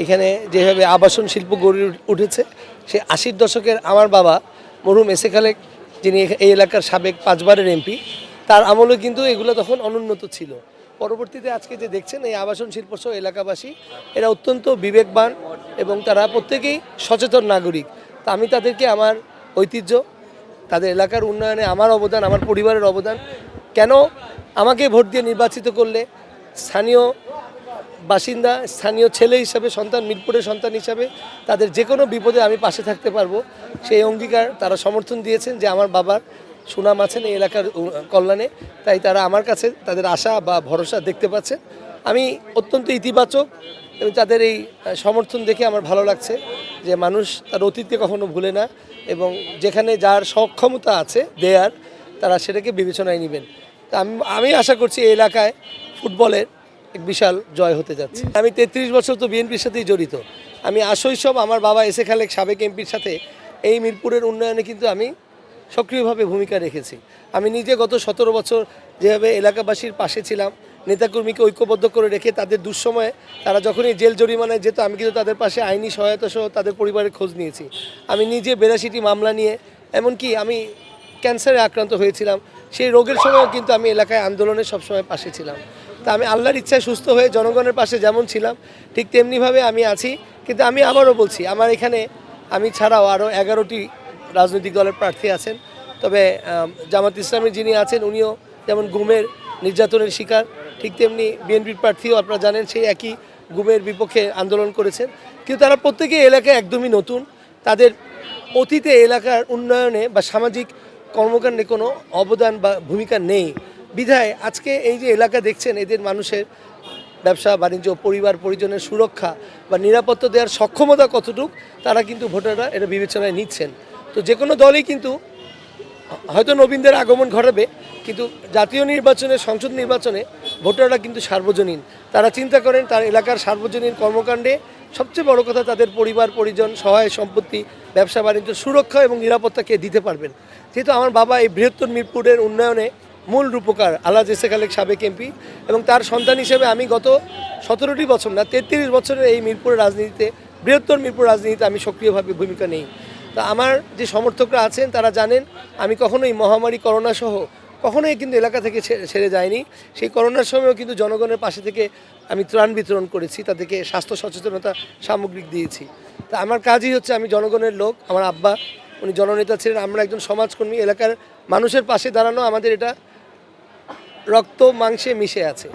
এখানে যেভাবে আবাসন শিল্প গড়ে উঠেছে, সে ৮০ দশকের আমার বাবা মরহুম এস এ খালেক, যিনি এই এলাকার সাবেক 5বারের এমপি, তার আমলে কিন্তু এগুলো তখন অনুন্নত ছিল। পরবর্তীতে আজকে যে দেখছেন এই আবাসন শিল্প সহ এলাকাবাসী, এরা অত্যন্ত বিবেকবান এবং তারা প্রত্যেকেই সচেতন নাগরিক। তা আমি তাদেরকে আমার ঐতিহ্য, তাদের এলাকার উন্নয়নে আমার অবদান, আমার পরিবারের অবদান, কেন আমাকে ভোট দিয়ে নির্বাচিত করলে স্থানীয় বাসিন্দা, স্থানীয় ছেলে হিসাবে, সন্তান, মিরপুরের সন্তান হিসাবে তাদের যে কোনো বিপদে আমি পাশে থাকতে পারবো, সেই অঙ্গীকার তারা সমর্থন দিয়েছেন যে আমার বাবার সুনাম আছেন এই এলাকার কল্যাণে। তাই তারা আমার কাছে তাদের আশা বা ভরসা দেখতে পাচ্ছে। আমি অত্যন্ত ইতিবাচক এবং তাদের এই সমর্থন দেখে আমার ভালো লাগছে যে মানুষ তার অতীতকে কখনো ভুলে না এবং যেখানে যার সক্ষমতা আছে দেয়ার, তারা সেটাকে বিবেচনায় নেবেন। তা আমি আশা করছি এই এলাকায় ফুটবলের এক বিশাল জয় হতে যাচ্ছে। আমি ৩৩ বছর তো বিএনপির সাথেই জড়িত। আমি আশৈশব আমার বাবা এস এ খালেক সাবেক এমপির সাথে এই মিরপুরের উন্নয়নে কিন্তু আমি সক্রিয়ভাবে ভূমিকা রেখেছি। আমি নিজে গত ১৭ বছর যেভাবে এলাকাবাসীর পাশে ছিলাম, নেতাকর্মীকে ঐক্যবদ্ধ করে রেখে তাদের দুঃসময়ে তারা যখনই জেল জরিমানায় যেত, আমি কিন্তু তাদের পাশে আইনি সহায়তা সহ তাদের পরিবারের খোঁজ নিয়েছি। আমি নিজে ৮২টি মামলা নিয়ে, এমনকি আমি ক্যান্সারে আক্রান্ত হয়েছিলাম, সেই রোগের সময়ও কিন্তু আমি এলাকায় আন্দোলনের সবসময় পাশে ছিলাম। তা আমি আল্লাহর ইচ্ছায় সুস্থ হয়ে জনগণের পাশে যেমন ছিলাম, ঠিক তেমনিভাবে আমি আছি। কিন্তু আমি আবারও বলছি, আমার এখানে আমি ছাড়াও আরও 11টি রাজনৈতিক দলের প্রার্থী আছেন। তবে জামাত ইসলামের যিনি আছেন, উনিও যেমন গুমের নির্যাতনের শিকার, ঠিক তেমনি বিএনপির প্রার্থীও আপনারা জানেন সেই একই গুমের বিপক্ষে আন্দোলন করেছেন। কিন্তু তারা প্রত্যেকেই এলাকায় একদমই নতুন, তাদের অতীতে এলাকার উন্নয়নে বা সামাজিক কর্মকাণ্ডে কোনো অবদান বা ভূমিকা নেই। বিধায় আজকে এই যে এলাকা দেখছেন, এদের মানুষের ব্যবসা বাণিজ্য, পরিবার পরিজনের সুরক্ষা বা নিরাপত্তা দেওয়ার সক্ষমতা কতটুকু, তারা কিন্তু ভোটাররা এটা বিবেচনায় নিচ্ছেন। তো যে কোনো দলই কিন্তু হয়তো নবীনদের আগমন ঘটাবে, কিন্তু জাতীয় নির্বাচনে, সংসদ নির্বাচনে ভোটাররা কিন্তু সার্বজনীন। তারা চিন্তা করেন তার এলাকার সার্বজনীন কর্মকাণ্ডে সবচেয়ে বড় কথা তাদের পরিবার পরিজন, সহায় সম্পত্তি, ব্যবসা বাণিজ্য, সুরক্ষা এবং নিরাপত্তাকে দিতে পারবেন। যেহেতু আমার বাবা এই বৃহত্তর মিরপুরের উন্নয়নে মূল রূপকার, আলহাজ এস এ খালেক সাবেক এমপি, এবং তার সন্তান হিসেবে আমি গত 17টি বছর না 33 বছরের এই মিরপুরের রাজনীতিতে, বৃহত্তর মিরপুর রাজনীতিতে আমি সক্রিয়ভাবে ভূমিকা নেই। তা আমার যে সমর্থকরা আছেন তারা জানেন আমি কখনোই মহামারী করোনা সহ কখনোই কিন্তু এলাকা থেকে ছেড়ে যায়নি। সেই করোনার সময়ও কিন্তু জনগণের পাশে থেকে আমি ত্রাণ বিতরণ করেছি, তাদেরকে স্বাস্থ্য সচেতনতা সামগ্রিক দিয়েছি। তা আমার কাজই হচ্ছে, আমি জনগণের লোক। আমার আব্বা উনি জননেতা ছিলেন, আমরা একজন সমাজকর্মী, এলাকার মানুষের পাশে দাঁড়ানো আমাদের এটা রক্ত মাংসে মিশে আছে।